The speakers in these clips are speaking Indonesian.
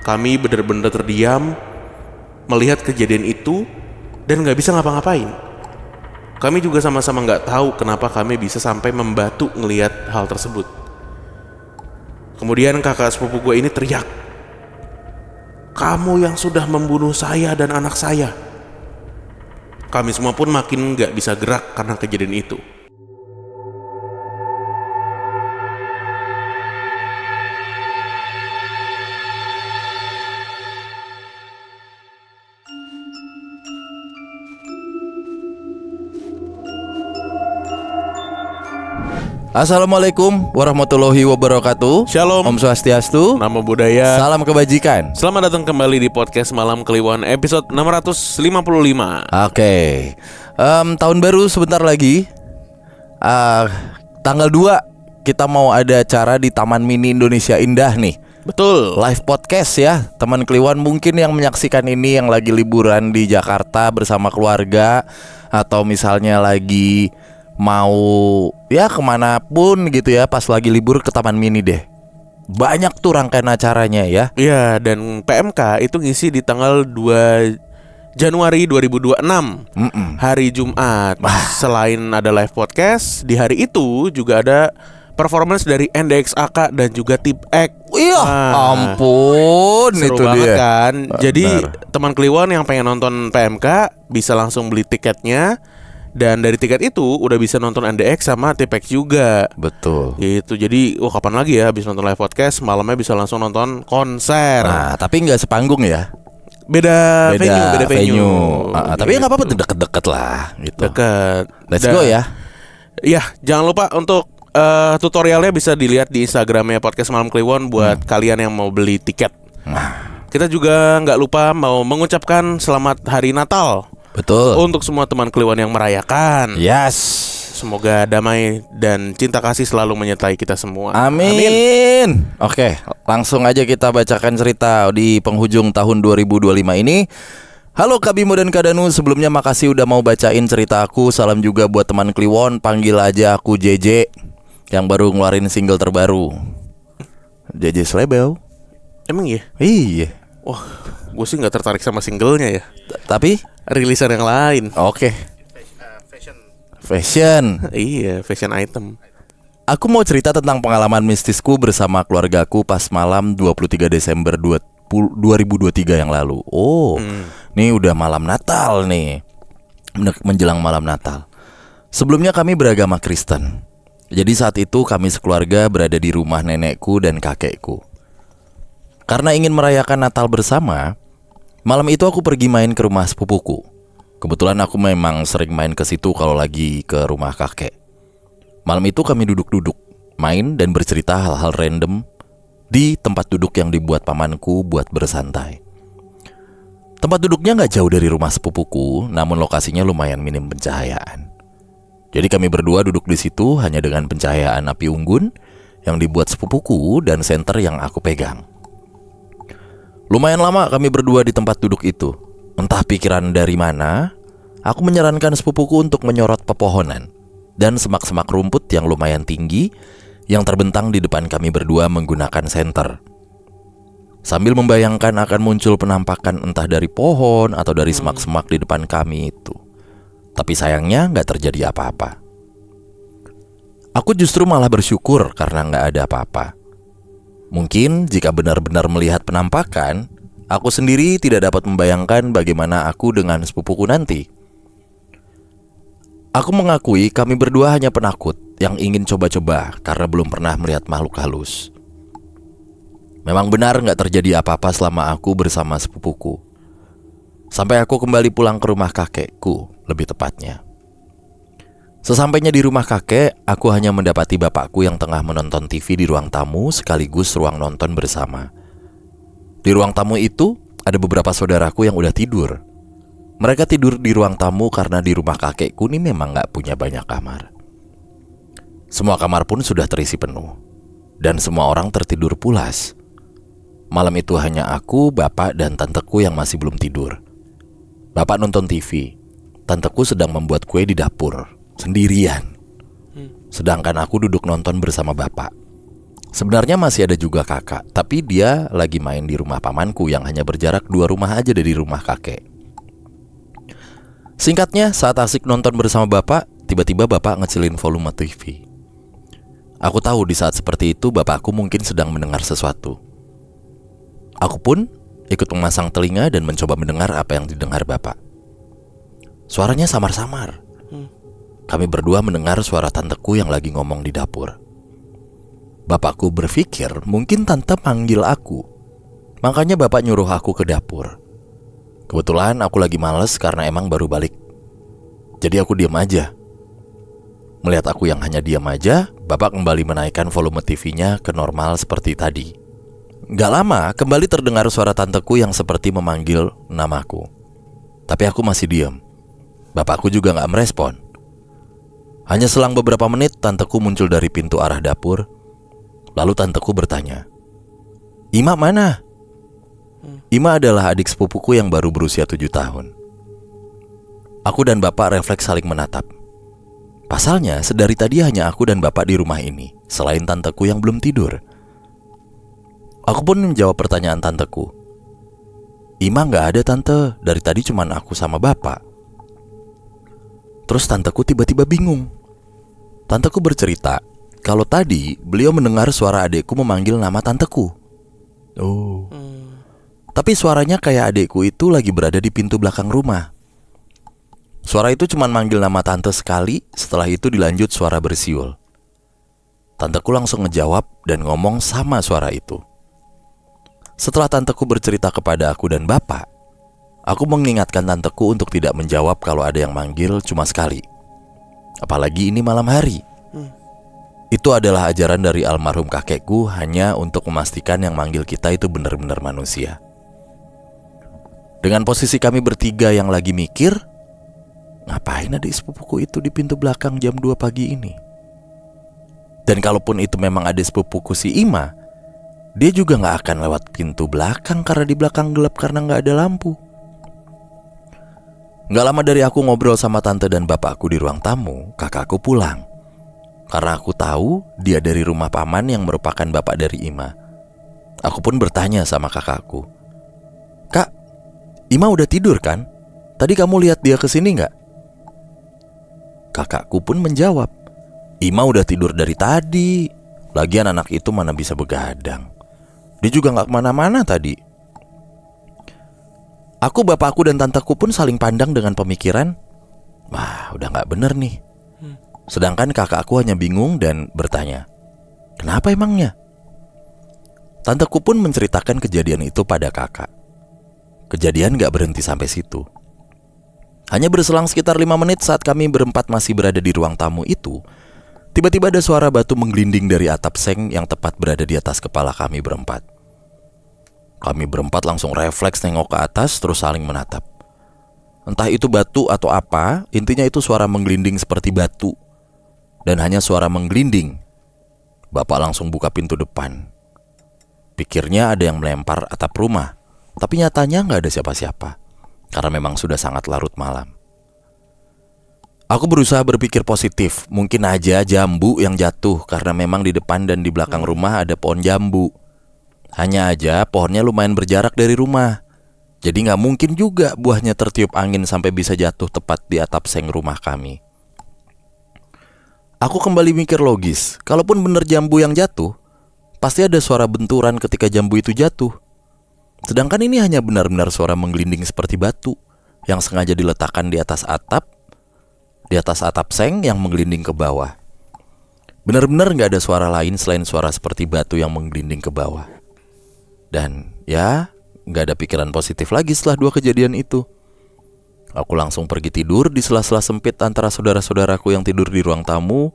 Kami benar-benar terdiam melihat kejadian itu dan gak bisa ngapa-ngapain. Kami juga sama-sama gak tahu kenapa kami bisa sampai membatu ngelihat hal tersebut. Kemudian kakak sepupu gue ini teriak, "Kamu yang sudah membunuh saya dan anak saya." Kami semua pun makin gak bisa gerak karena kejadian itu. Assalamualaikum warahmatullahi wabarakatuh. Shalom. Om Swastiastu. Namo Buddhaya. Salam kebajikan. Selamat datang kembali di podcast Malam Kliwon episode 655. Oke. Tahun baru sebentar lagi. Tanggal 2 kita mau ada acara di Taman Mini Indonesia Indah nih. Betul. Live podcast ya. Teman Kliwon mungkin yang menyaksikan ini yang lagi liburan di Jakarta bersama keluarga, atau misalnya lagi mau ya kemanapun gitu ya, pas lagi libur ke Taman Mini deh. Banyak tuh rangkaian acaranya ya. Iya, dan PMK itu ngisi di tanggal 2 Januari 2026, hari Jumat. Selain ada live podcast, di hari itu juga ada performance dari NDXAK dan juga Tip X. Iya, ampun, seru itu banget dia kan. Jadi benar. teman Kliwon yang pengen nonton PMK bisa langsung beli tiketnya. Dan dari tiket itu udah bisa nonton NDX sama T-Pex juga. Betul. Gitu. Jadi kapan lagi ya habis nonton live podcast, malamnya bisa langsung nonton konser. Nah, tapi nggak sepanggung ya. Beda venue. Tapi nggak apa-apa, deket-deket lah gitu. Deket. Let's go ya. Ya, jangan lupa untuk tutorialnya bisa dilihat di Instagramnya Podcast Malam Kliwon buat kalian yang mau beli tiket. Kita juga nggak lupa mau mengucapkan selamat hari Natal. Betul. Untuk semua teman Kliwon yang merayakan. Yes. Semoga damai dan cinta kasih selalu menyertai kita semua. Amin. Oke, langsung aja kita bacakan cerita di penghujung tahun 2025 ini. Halo Kak Bimo dan Kak Danu, sebelumnya makasih udah mau bacain cerita aku. Salam juga buat teman Kliwon, panggil aja aku JJ, yang baru ngeluarin single terbaru. JJ Slebel. Emang iya? Iya. Wah, gue sih gak tertarik sama singlenya ya. Tapi rilisan yang lain. Oke. Fashion. Iya, fashion item. Aku mau cerita tentang pengalaman mistisku bersama keluargaku pas malam 23 Desember 2023 yang lalu. Nih udah malam Natal nih, menjelang malam Natal. Sebelumnya kami beragama Kristen. Jadi saat itu kami sekeluarga berada di rumah nenekku dan kakekku. Karena ingin merayakan Natal bersama, malam itu aku pergi main ke rumah sepupuku. Kebetulan aku memang sering main ke situ kalau lagi ke rumah kakek. Malam itu kami duduk-duduk, main dan bercerita hal-hal random di tempat duduk yang dibuat pamanku buat bersantai. Tempat duduknya gak jauh dari rumah sepupuku, namun lokasinya lumayan minim pencahayaan. Jadi kami berdua duduk di situ hanya dengan pencahayaan api unggun yang dibuat sepupuku dan senter yang aku pegang. Lumayan lama kami berdua di tempat duduk itu. Entah pikiran dari mana, aku menyarankan sepupuku untuk menyorot pepohonan dan semak-semak rumput yang lumayan tinggi yang terbentang di depan kami berdua menggunakan senter. Sambil membayangkan akan muncul penampakan entah dari pohon atau dari semak-semak di depan kami itu. Tapi sayangnya gak terjadi apa-apa. Aku justru malah bersyukur karena gak ada apa-apa. Mungkin jika benar-benar melihat penampakan, aku sendiri tidak dapat membayangkan bagaimana aku dengan sepupuku nanti. Aku mengakui kami berdua hanya penakut yang ingin coba-coba karena belum pernah melihat makhluk halus. Memang benar gak terjadi apa-apa selama aku bersama sepupuku. Sampai aku kembali pulang ke rumah kakekku, lebih tepatnya. Sesampainya di rumah kakek, aku hanya mendapati bapakku yang tengah menonton TV di ruang tamu sekaligus ruang nonton bersama. Di ruang tamu itu ada beberapa saudaraku yang udah tidur. Mereka tidur di ruang tamu karena di rumah kakekku ini memang gak punya banyak kamar. Semua kamar pun sudah terisi penuh, dan semua orang tertidur pulas. Malam itu hanya aku, bapak, dan tanteku yang masih belum tidur. Bapak nonton TV, tanteku sedang membuat kue di dapur sendirian. Sedangkan aku duduk nonton bersama bapak. Sebenarnya masih ada juga kakak, tapi dia lagi main di rumah pamanku yang hanya berjarak 2 rumah aja dari rumah kakek. Singkatnya, saat asik nonton bersama bapak, tiba-tiba bapak ngecilin volume TV. Aku tahu di saat seperti itu bapakku mungkin sedang mendengar sesuatu. Aku pun ikut memasang telinga dan mencoba mendengar apa yang didengar bapak. Suaranya samar-samar. Kami berdua mendengar suara tanteku yang lagi ngomong di dapur. Bapakku berpikir mungkin tante panggil aku. Makanya bapak nyuruh aku ke dapur. Kebetulan aku lagi males karena emang baru balik. Jadi aku diam aja. Melihat aku yang hanya diam aja, bapak kembali menaikkan volume TV-nya ke normal seperti tadi. Gak lama, kembali terdengar suara tanteku yang seperti memanggil namaku. Tapi aku masih diam. Bapakku juga gak merespon. Hanya selang beberapa menit, tanteku muncul dari pintu arah dapur. Lalu tanteku bertanya, "Ima mana?" Ima adalah adik sepupuku yang baru berusia 7 tahun. Aku dan bapak refleks saling menatap. Pasalnya, sedari tadi hanya aku dan bapak di rumah ini, selain tanteku yang belum tidur. Aku pun menjawab pertanyaan tanteku. "Ima gak ada tante, dari tadi cuman aku sama bapak." Terus tanteku tiba-tiba bingung. Tanteku bercerita kalau tadi beliau mendengar suara adekku memanggil nama tanteku. Tapi suaranya kayak adekku itu lagi berada di pintu belakang rumah. Suara itu cuma manggil nama tante sekali, setelah itu dilanjut suara bersiul. Tanteku langsung ngejawab dan ngomong sama suara itu. Setelah tanteku bercerita kepada aku dan bapak, aku mengingatkan tanteku untuk tidak menjawab kalau ada yang manggil cuma sekali. Apalagi ini malam hari. Itu adalah ajaran dari almarhum kakekku hanya untuk memastikan yang manggil kita itu benar-benar manusia. Dengan posisi kami bertiga yang lagi mikir, ngapain adik sepupuku itu di pintu belakang jam 2 pagi ini? Dan kalaupun itu memang adik sepupuku si Ima, dia juga gak akan lewat pintu belakang karena di belakang gelap karena gak ada lampu. Gak lama dari aku ngobrol sama tante dan bapakku di ruang tamu, kakakku pulang. Karena aku tahu dia dari rumah paman yang merupakan bapak dari Ima. Aku pun bertanya sama kakakku, "Kak, Ima udah tidur kan? Tadi kamu lihat dia kesini gak?" Kakakku pun menjawab, "Ima udah tidur dari tadi. Lagian anak itu mana bisa begadang. Dia juga gak kemana-mana tadi." Aku, bapakku, dan tanteku pun saling pandang dengan pemikiran, wah udah gak bener nih. Sedangkan kakakku hanya bingung dan bertanya, "Kenapa emangnya?" Tanteku pun menceritakan kejadian itu pada kakak. Kejadian gak berhenti sampai situ. Hanya berselang sekitar 5 menit saat kami berempat masih berada di ruang tamu itu, tiba-tiba ada suara batu menggelinding dari atap seng yang tepat berada di atas kepala kami berempat. Kami berempat langsung refleks nengok ke atas terus saling menatap. Entah itu batu atau apa, intinya itu suara menggelinding seperti batu. Dan hanya suara menggelinding. Bapak langsung buka pintu depan. Pikirnya ada yang melempar atap rumah, tapi nyatanya gak ada siapa-siapa. Karena memang sudah sangat larut malam. Aku berusaha berpikir positif. Mungkin aja jambu yang jatuh karena memang di depan dan di belakang rumah ada pohon jambu. Hanya aja pohonnya lumayan berjarak dari rumah. Jadi gak mungkin juga buahnya tertiup angin sampai bisa jatuh tepat di atap seng rumah kami. Aku kembali mikir logis. Kalaupun bener jambu yang jatuh, pasti ada suara benturan ketika jambu itu jatuh. Sedangkan ini hanya benar-benar suara menggelinding seperti batu yang sengaja diletakkan di atas atap seng yang menggelinding ke bawah. Benar-benar gak ada suara lain selain suara seperti batu yang menggelinding ke bawah. Dan ya, gak ada pikiran positif lagi setelah 2 kejadian itu. Aku langsung pergi tidur di sela-sela sempit antara saudara-saudaraku yang tidur di ruang tamu.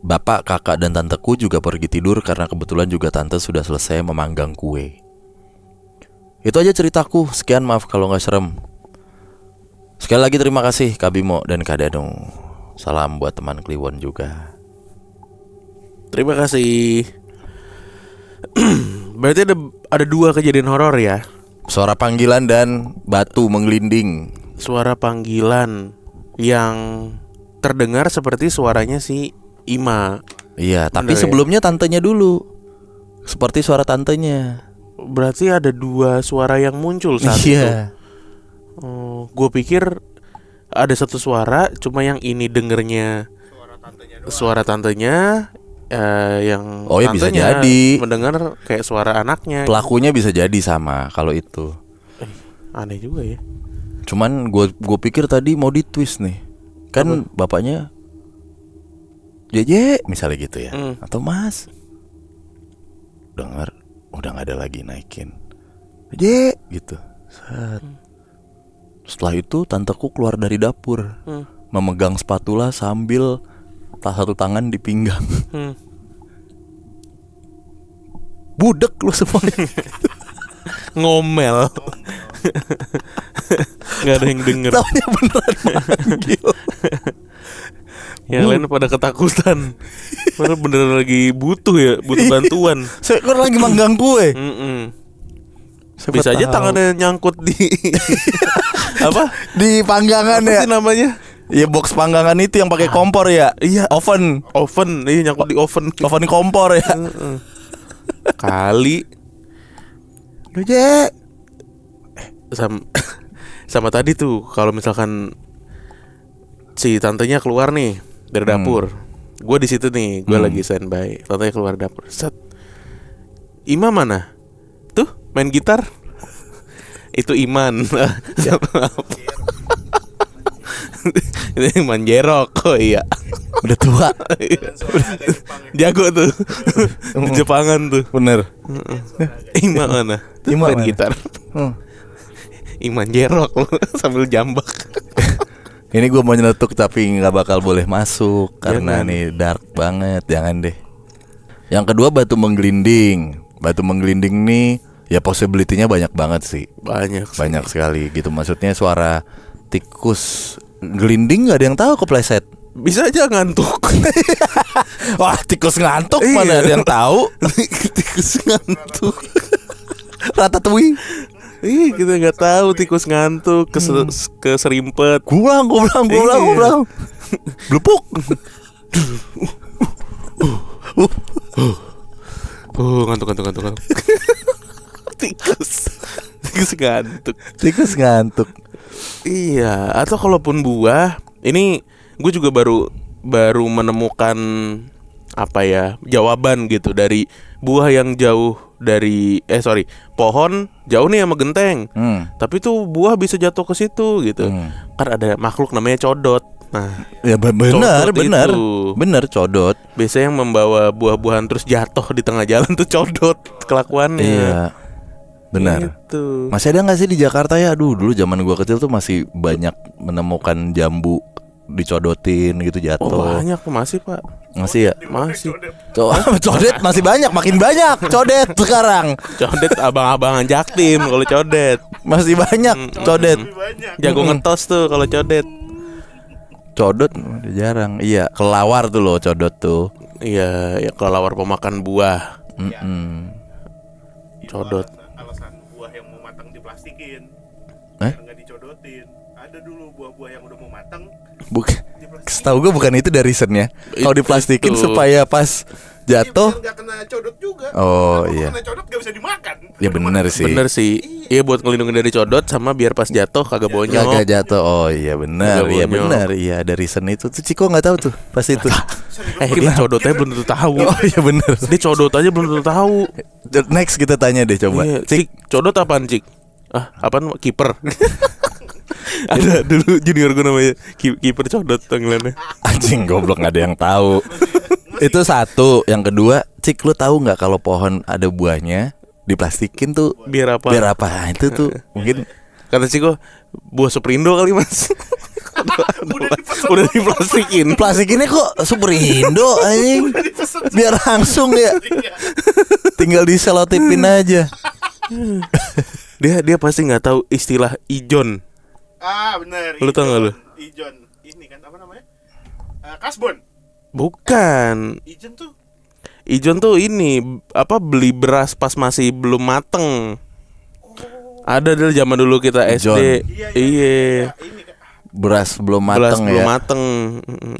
Bapak, kakak, dan tanteku juga pergi tidur karena kebetulan juga tante sudah selesai memanggang kue. Itu aja ceritaku. Sekian, maaf kalau gak serem. Sekali lagi terima kasih Kak Bimo dan Kak Danung. Salam buat teman Kliwon juga. Terima kasih. Berarti ada 2 kejadian horor ya? Suara panggilan dan batu menggelinding. Suara panggilan yang terdengar seperti suaranya si Ima. Iya, tapi Bener ya? sebelumnya tantenya dulu. Seperti suara tantenya. Berarti ada 2 suara yang muncul saat itu. Iya. Oh, gue pikir ada satu suara, cuma yang ini dengernya suara tantenya, yang Oh, ya bisa tantenya jadi. mendengar kayak suara anaknya. Pelakunya bisa jadi sama kalau itu. Aneh juga ya. Cuman gue pikir tadi mau ditwist nih. Kan bapaknya JJ misalnya gitu ya. Atau Mas. Dengar udah gak ada lagi naikin. JJ gitu. Set. Setelah itu tanteku keluar dari dapur, memegang spatula sambil satu tangan di pinggang. Budek lu semuanya. Ngomel. Gak ada yang denger. Taunya beneran manggil. Yang lain pada ketakutan. Padahal beneran lagi butuh ya, butuh bantuan. Seekor lagi manggang kue. Bisa aja tangannya nyangkut di apa? Di panggangan Apa ya. sih namanya? Iya, box panggangan itu yang pakai kompor ya. Iya. Oven. Oven, iya nyangkut di oven. Oven kompor ya. Kali Dojek. sama tadi tuh kalau misalkan si tantenya keluar nih dari dapur, gue di situ nih, gue lagi standby, tantenya keluar dapur, set, Ima mana? Tuh main gitar. Itu Iman. Itu Iman Jerok. Oh iya. Udah tua. Jago tuh. Di Jepangan tuh. Bener. Ima mana? Ima main mana? gitar. Iman Jerok sambil jambak. Ini gue mau nyeletuk tapi nggak bakal boleh masuk karena Jangan. nih dark banget, jangan deh. Yang kedua batu menggelinding. Batu menggelinding nih ya possibility-nya banyak banget sih. Banyak Sekali gitu. Maksudnya suara tikus gelinding nggak ada yang tahu kepleset. Bisa aja ngantuk. Wah, tikus ngantuk Iya. mana ada yang tahu. Tikus ngantuk. Ratatouille. Ih, kita nggak tahu tikus ngantuk keserimpet. Gulang. Blupuk. Ngantuk. Tikus ngantuk. Iya, atau kalaupun buah, ini gue juga baru menemukan apa ya, jawaban gitu dari buah yang jauh dari pohon jauh nih sama genteng. Tapi tuh buah bisa jatuh ke situ gitu. Kan ada makhluk namanya codot. Nah, Ya benar. Benar codot. biasanya yang membawa buah-buahan terus jatuh di tengah jalan tuh codot kelakuannya. Iya. Benar. Gitu. Masih ada nggak sih di Jakarta ya? Aduh, dulu zaman gua kecil tuh masih banyak menemukan jambu dicodotin gitu Oh, jatuh. banyak masih, Pak. Masih ya? Masih. Codet masih banyak, makin banyak codet sekarang. Codet abang-abangan Jaktim kalau codet. Masih banyak codet. Jago ngetos tuh kalau codet. Codot udah jarang. Iya, kelawar tuh loh codot tuh. Iya, ya kelelawar pemakan buah. Codot. Alasan buah yang mau matang diplastikin, Eh? biar nggak dicodotin. Ada dulu buah-buah yang udah mau matang Setahu gue bukan itu dari reasonnya. Kalau diplastikin Itu. supaya pas jatuh. biar nggak kena codot juga. Oh, Kalau iya. kena codot nggak bisa dimakan. Ya benar sih. Bener sih. Iya, buat ngelindungin dari codot sama biar pas jatuh kagak bonyok. Gak jatuh. Oh iya benar. Agak Iya bonyok. benar. Iya ada reason itu. Tuh Ciko nggak tahu tuh pas itu. Dia codotnya belum tentu tahu. Oh iya benar. Dia codot aja belum tentu tahu. Next kita tanya deh coba. Iya, Cik, codot apaan, Cik? Apaan? Kiper. Ada dulu junior gue namanya kiper codot panggilannya. Anjing goblok nggak ada yang tahu. Itu satu. Yang kedua, Cik lu tahu nggak kalau pohon ada buahnya diplastikin tuh Biar apa? biar apa? Nah, itu tuh mungkin Kata Ciko, buah Superindo kali, Mas. Udah diplastikin. plastikinnya kok Superindo anjing. Biar langsung ya. Tinggal diselotipin aja. Dia pasti nggak tahu istilah ijon. Bener. Lu tau nggak lu? Ijon. Ini kan apa namanya? Kasbon. Bukan. Ijon tuh Ini apa, beli beras pas masih belum mateng. Ada dari zaman dulu kita Ijon. SD. Iya. Ini kan. Beras belum Beras mateng belum ya. mateng.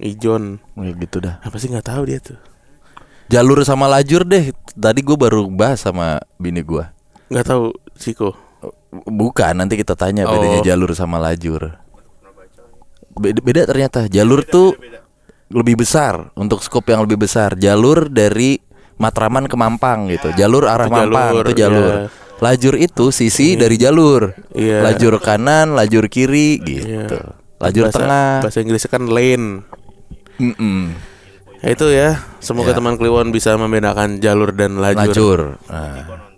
Ijon. Ya gitu dah. Apa sih nggak tahu dia tuh. Jalur sama lajur deh. Tadi gue baru bahas sama bini gue. Nggak tahu Ciko. Bukan, nanti kita tanya bedanya jalur sama lajur. Beda ternyata. Jalur tuh lebih besar, untuk skop yang lebih besar. Jalur dari Matraman ke Mampang gitu. Jalur arah Mampang itu jalur. Lajur itu sisi dari jalur. Lajur kanan, lajur kiri gitu. Lajur tengah. Bahasa Inggrisnya kan lane. Itu ya. Semoga teman Kliwon bisa membedakan jalur dan lajur.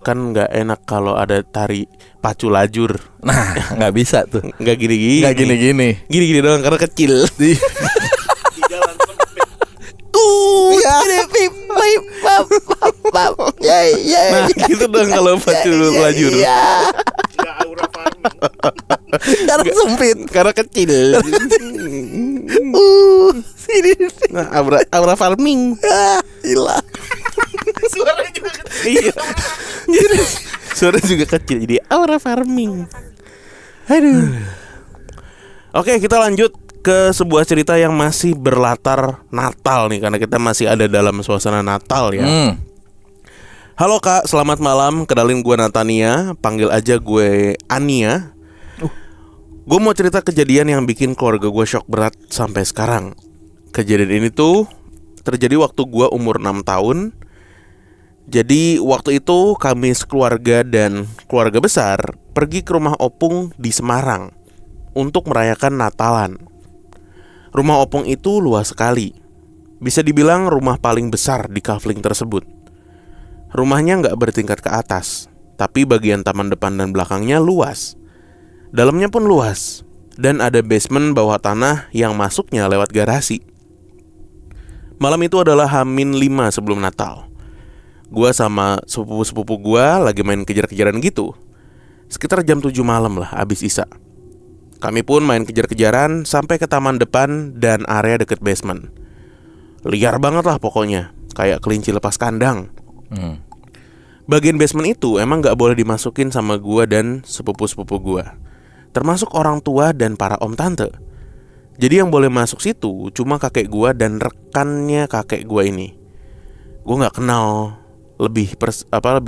Kan nggak enak kalau ada tari pacu lajur. Nah, nggak bisa tuh. Nggak gini-gini. Nggak gini-gini. Gini-gini doang karena kecil. Di jalan sempit. Nah gitu dong kalau pacu lajur. Nggak aura farming. Karena sempit. Karena kecil. Nah, aura farming. Gila. Suaranya juga kecil. Iya. Suara juga kecil jadi aura farming. Aduh. Oke, kita lanjut ke sebuah cerita yang masih berlatar Natal nih, karena kita masih ada dalam suasana Natal ya. Halo Kak, selamat malam. Kenalin gue Natania, panggil aja gue Ania. Gue mau cerita kejadian yang bikin keluarga gue shock berat sampai sekarang. Kejadian ini tuh terjadi waktu gue umur 6 tahun. Jadi waktu itu kami sekeluarga dan keluarga besar pergi ke rumah opung di Semarang untuk merayakan Natalan. Rumah opung itu luas sekali. Bisa dibilang rumah paling besar di Kafling tersebut. Rumahnya nggak bertingkat ke atas, tapi bagian taman depan dan belakangnya luas. Dalamnya pun luas, dan ada basement bawah tanah yang masuknya lewat garasi. Malam itu adalah H-5 sebelum Natal. Gua sama sepupu-sepupu gua lagi main kejar-kejaran gitu. Sekitar jam 7 malam lah abis Isya. Kami pun main kejar-kejaran sampai ke taman depan dan area deket basement. Liar banget lah pokoknya, kayak kelinci lepas kandang. Bagian basement itu emang gak boleh dimasukin sama gua dan sepupu-sepupu gua, termasuk orang tua dan para om tante. Jadi yang boleh masuk situ cuma kakek gua dan rekannya kakek gua ini. Gua gak kenal lebih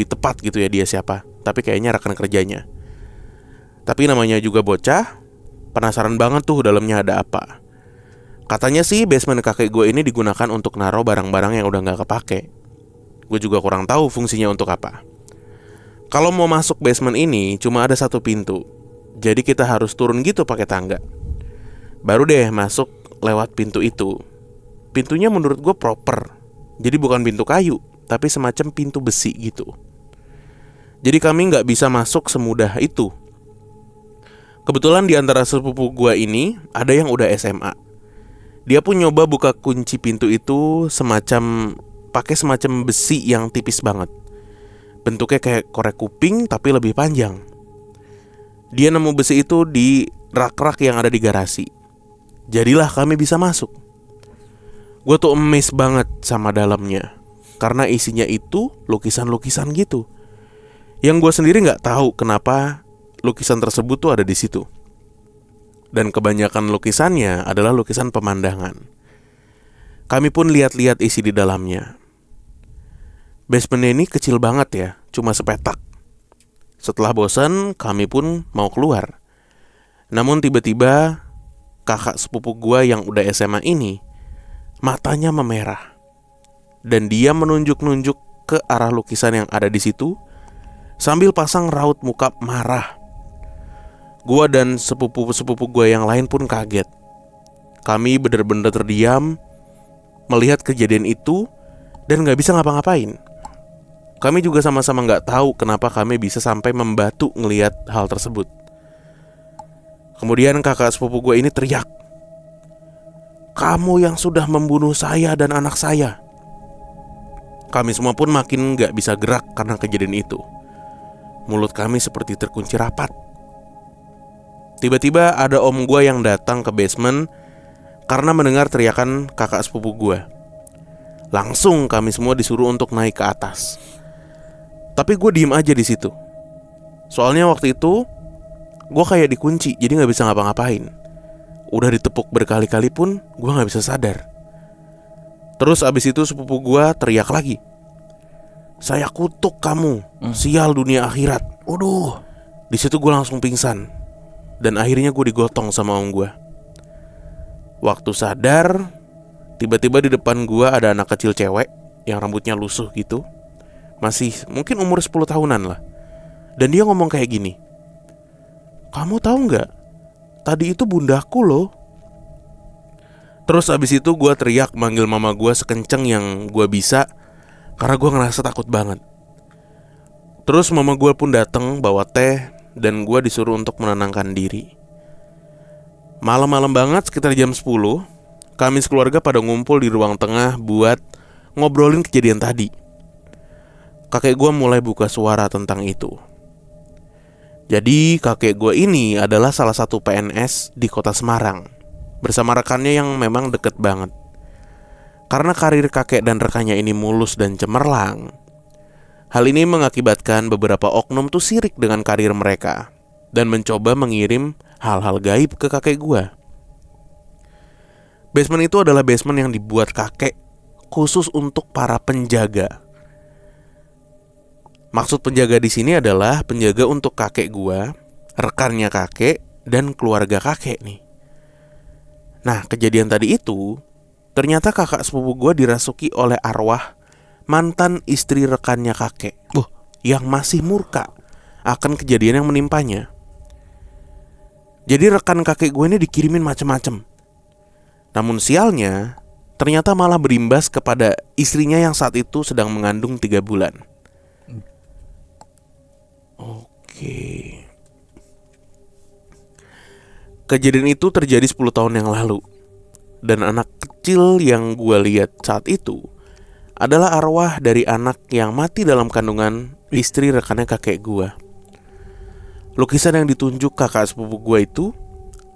tepat gitu ya dia siapa, tapi kayaknya rekan kerjanya. Tapi namanya juga bocah, penasaran banget tuh dalamnya ada apa. Katanya sih basement kakek gue ini digunakan untuk naruh barang-barang yang udah gak kepake. Gue juga kurang tahu fungsinya untuk apa. Kalau mau masuk basement ini cuma ada satu pintu, jadi kita harus turun gitu pakai tangga. Baru deh masuk lewat pintu itu. Pintunya menurut gue proper. Jadi bukan pintu kayu, tapi semacam pintu besi gitu. Jadi kami gak bisa masuk semudah itu. Kebetulan di antara sepupu gua ini ada yang udah SMA. Dia pun nyoba buka kunci pintu itu pakai semacam besi yang tipis banget. Bentuknya kayak korek kuping tapi lebih panjang. Dia nemu besi itu di rak-rak yang ada di garasi. Jadilah kami bisa masuk. Gue tuh amazed banget sama dalamnya, karena isinya itu lukisan-lukisan gitu. Yang gue sendiri gak tahu kenapa lukisan tersebut tuh ada di situ. Dan kebanyakan lukisannya adalah lukisan pemandangan. Kami pun lihat-lihat isi di dalamnya. Basementnya ini kecil banget ya, cuma sepetak. Setelah bosan, kami pun mau keluar. Namun tiba-tiba kakak sepupu gua yang udah SMA ini matanya memerah, dan dia menunjuk-nunjuk ke arah lukisan yang ada di situ sambil pasang raut muka marah. Gua dan sepupu-sepupu gua yang lain pun kaget. Kami benar-benar terdiam melihat kejadian itu dan gak bisa ngapa-ngapain. Kami juga sama-sama gak tahu kenapa kami bisa sampai membatu ngelihat hal tersebut. Kemudian kakak sepupu gue ini teriak, "Kamu yang sudah membunuh saya dan anak saya." Kami semua pun makin gak bisa gerak karena kejadian itu. Mulut kami seperti terkunci rapat. Tiba-tiba ada om gue yang datang ke basement karena mendengar teriakan kakak sepupu gue. Langsung kami semua disuruh untuk naik ke atas. Tapi gue diem aja di situ. Soalnya waktu itu gue kayak dikunci, jadi gak bisa ngapa-ngapain. Udah ditepuk berkali-kali pun gue gak bisa sadar. Terus abis itu sepupu gua teriak lagi, "Saya kutuk kamu, sial dunia akhirat." Waduh. Di situ gua langsung pingsan. Dan akhirnya gue digotong sama om gua. Waktu sadar, tiba-tiba di depan gua ada anak kecil cewek yang rambutnya lusuh gitu. Masih mungkin umur 10 tahunan lah. Dan dia ngomong kayak gini, "Kamu tahu gak? Tadi itu bundaku loh." Terus abis itu gue teriak manggil mama gue sekenceng yang gue bisa, karena gue ngerasa takut banget. Terus mama gue pun datang bawa teh, dan gue disuruh untuk menenangkan diri. Malam-malam banget sekitar jam 10, kami sekeluarga pada ngumpul di ruang tengah buat ngobrolin kejadian tadi. Kakek gue mulai buka suara tentang itu. Jadi kakek gue ini adalah salah satu PNS di kota Semarang, bersama rekannya yang memang deket banget. Karena karir kakek dan rekannya ini mulus dan cemerlang, hal ini mengakibatkan beberapa oknum tuh sirik dengan karir mereka dan mencoba mengirim hal-hal gaib ke kakek gua. Basement itu adalah basement yang dibuat kakek khusus untuk para penjaga. Maksud penjaga di sini adalah penjaga untuk kakek gua, rekannya kakek, dan keluarga kakek nih. Nah, kejadian tadi itu ternyata kakak sepupu gue dirasuki oleh arwah mantan istri rekannya kakek, yang masih murka akan kejadian yang menimpanya. Jadi rekan kakek gue ini dikirimin macem-macem. Namun sialnya, ternyata malah berimbas kepada istrinya yang saat itu sedang mengandung 3 bulan. Oke. Kejadian itu terjadi 10 tahun yang lalu. Dan anak kecil yang gue lihat saat itu adalah arwah dari anak yang mati dalam kandungan istri rekannya kakek gue. Lukisan yang ditunjuk kakak sepupu gue itu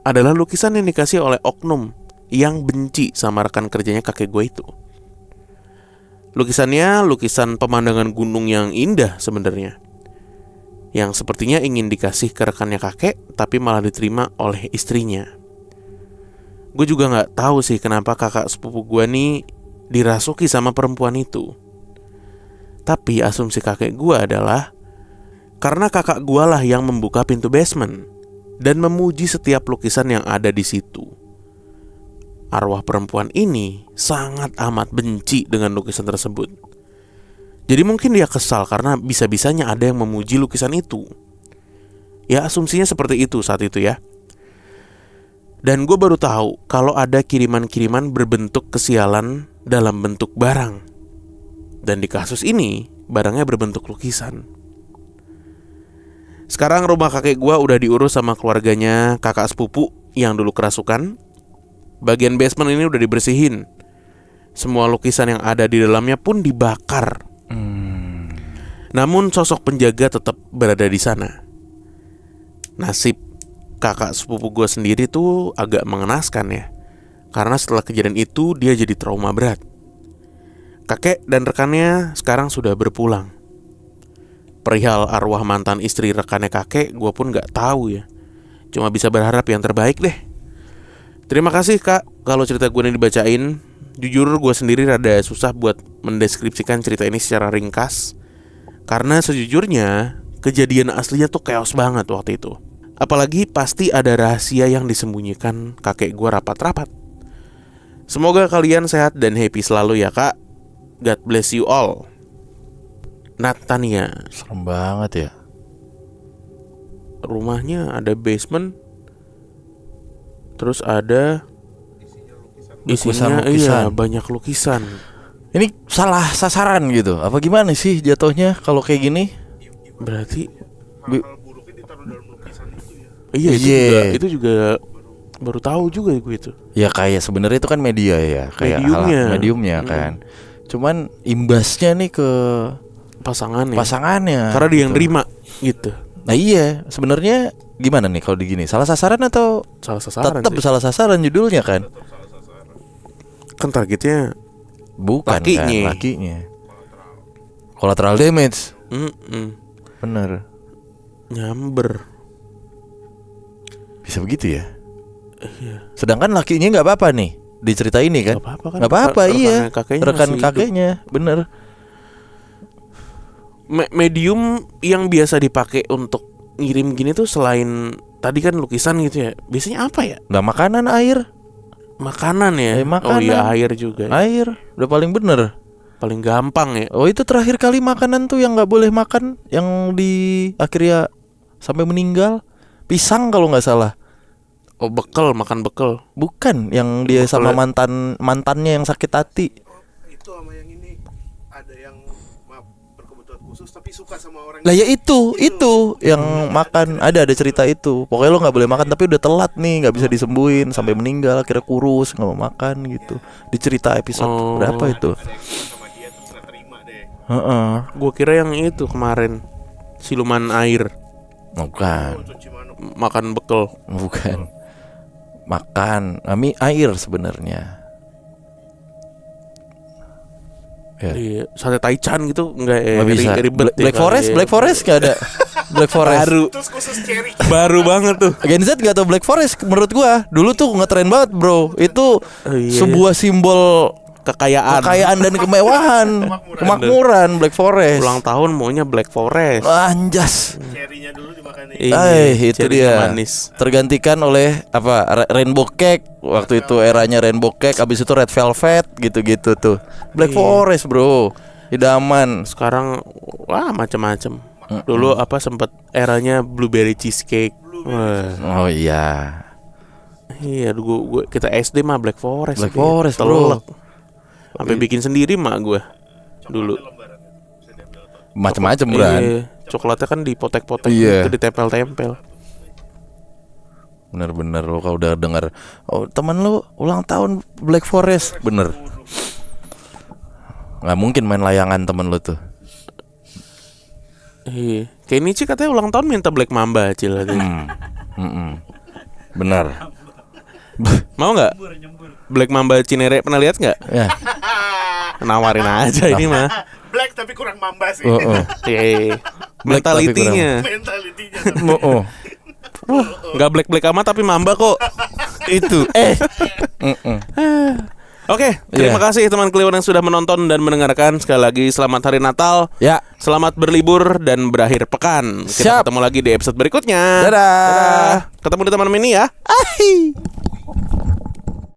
adalah lukisan yang dikasih oleh oknum yang benci sama rekan kerjanya kakek gue itu. Lukisannya lukisan pemandangan gunung yang indah sebenarnya, yang sepertinya ingin dikasih ke rekannya kakek, tapi malah diterima oleh istrinya. Gue juga gak tahu sih kenapa kakak sepupu gue nih dirasuki sama perempuan itu. Tapi asumsi kakek gue adalah karena kakak gue lah yang membuka pintu basement dan memuji setiap lukisan yang ada di situ. Arwah perempuan ini sangat amat benci dengan lukisan tersebut. Jadi mungkin dia kesal karena bisa-bisanya ada yang memuji lukisan itu. Ya, asumsinya seperti itu saat itu ya. Dan gue baru tahu kalau ada kiriman-kiriman berbentuk kesialan dalam bentuk barang. Dan di kasus ini, barangnya berbentuk lukisan. Sekarang rumah kakek gue udah diurus sama keluarganya kakak sepupu yang dulu kerasukan. Bagian basement ini udah dibersihin. Semua lukisan yang ada di dalamnya pun dibakar. Namun sosok penjaga tetap berada di sana. Nasib kakak sepupu gue sendiri tuh agak mengenaskan ya, karena setelah kejadian itu dia jadi trauma berat. Kakek dan rekannya sekarang sudah berpulang. Perihal arwah mantan istri rekannya kakek, gue pun gak tahu ya. Cuma bisa berharap yang terbaik deh. Terima kasih kak kalau cerita gue ini dibacain. Jujur gue sendiri rada susah buat mendeskripsikan cerita ini secara ringkas, karena sejujurnya kejadian aslinya tuh chaos banget waktu itu. Apalagi pasti ada rahasia yang disembunyikan kakek gue rapat-rapat. Semoga kalian sehat dan happy selalu ya kak. God bless you all. Natania. Serem banget ya. Rumahnya ada basement, terus ada isinya lukisan. Iya banyak lukisan. Ini salah sasaran gitu. Apa gimana sih jatuhnya kalau kayak gini? Berarti hal-hal buruknya ditaruh dalam lukisan itu ya. Iya itu juga baru tahu juga gue itu. Ya kayak sebenarnya itu kan media ya, kayak mediumnya kan. Cuman imbasnya nih ke pasangannya. gitu. Karena dia yang nerima gitu. Nah iya, sebenarnya gimana nih kalau digini? Salah sasaran atau salah sasaran? Tetap salah sasaran judulnya kan? Kan targetnya bukan lakinya. Kan lakinya. Collateral damage. Bener. Nyamber. Bisa begitu ya? Iya. Sedangkan lakinya nggak apa-apa nih. di cerita ini kan. Nggak apa-apa kan, Nggak apa-apa, iya. Rekan masih hidup. kakeknya, bener. Medium yang biasa dipakai untuk ngirim gini tuh selain tadi kan lukisan gitu ya, biasanya apa ya? Nggak makanan, air. Makanan ya. Makanan. Oh iya, air juga ya. Air, udah paling bener. Paling gampang ya. Oh itu terakhir kali makanan tuh yang nggak boleh makan, yang di akhirnya sampai meninggal, pisang kalau nggak salah. Oh bekel, makan bekel. Bukan, yang dia sama mantannya yang sakit hati. Itu sama yang ini ada yang maaf berkebutuhan khusus tapi suka sama orang. Lah ya itu yang makan, ada cerita itu. Pokoknya lo nggak boleh makan tapi udah telat nih, nggak bisa disembuhin sampai meninggal, akhirnya kurus, nggak mau makan gitu. Di cerita episode berapa itu? Ada yang suka sama dia terus nggak terima deh. Heeh. Gua kira yang itu kemarin siluman air, Bukan, Cuci manuk. makan bekel. bukan. Makan air sebenarnya. Ya. Iya, sate taichan gitu enggak Nggak bisa. ribet ya Black Forest, kali ya. Black Forest nggak ada. Black Forest. Baru Terus khusus cherry. baru banget tuh. Gen Z gak tau Black Forest. Menurut gua dulu tuh ngetren banget bro. Itu Oh, iya. sebuah simbol Kekayaan. dan kemewahan, kemakmuran. Black Forest. Ulang tahun maunya Black Forest. Anjas. Cherry-nya dulu dimakan Iya, Itu cherry dia. manis. Tergantikan oleh apa? Rainbow Cake. Waktu itu eranya Rainbow Cake. Abis itu Red Velvet. Gitu-gitu tuh. Black Forest bro. Idaman. Sekarang wah macam-macam. Dulu apa sempat eranya blueberry cheesecake. Wah. Oh iya. Iya, kita SD mah Black Forest. Black Forest, bro. Sampai bikin sendiri mak gue dulu. Macam-macam bro. Iya, coklatnya kan dipotek-potek Iya. gitu, ditempel-tempel. Bener-bener lo kalau udah dengar, oh teman lo ulang tahun Black Forest, bener. Nggak mungkin main layangan temen lo tuh. Iya. Kenichi katanya ulang tahun minta Black Mamba Cil katanya. Bener. Mau nggak? Black Mamba Cinere pernah lihat nggak? Ya. Nawarin aja ini mah. Black tapi kurang mamba sih. Iya. Black tapi Mentalitinya. Mentalitinya. Nggak black amat tapi Mamba kok. Itu. Oke, terima kasih teman Kliwon yang sudah menonton dan mendengarkan. Sekali lagi selamat Hari Natal. Ya. Selamat berlibur dan berakhir pekan. Kita Siap. ketemu lagi di episode berikutnya. Dadah. Ketemu di teman mini ya. Ahi.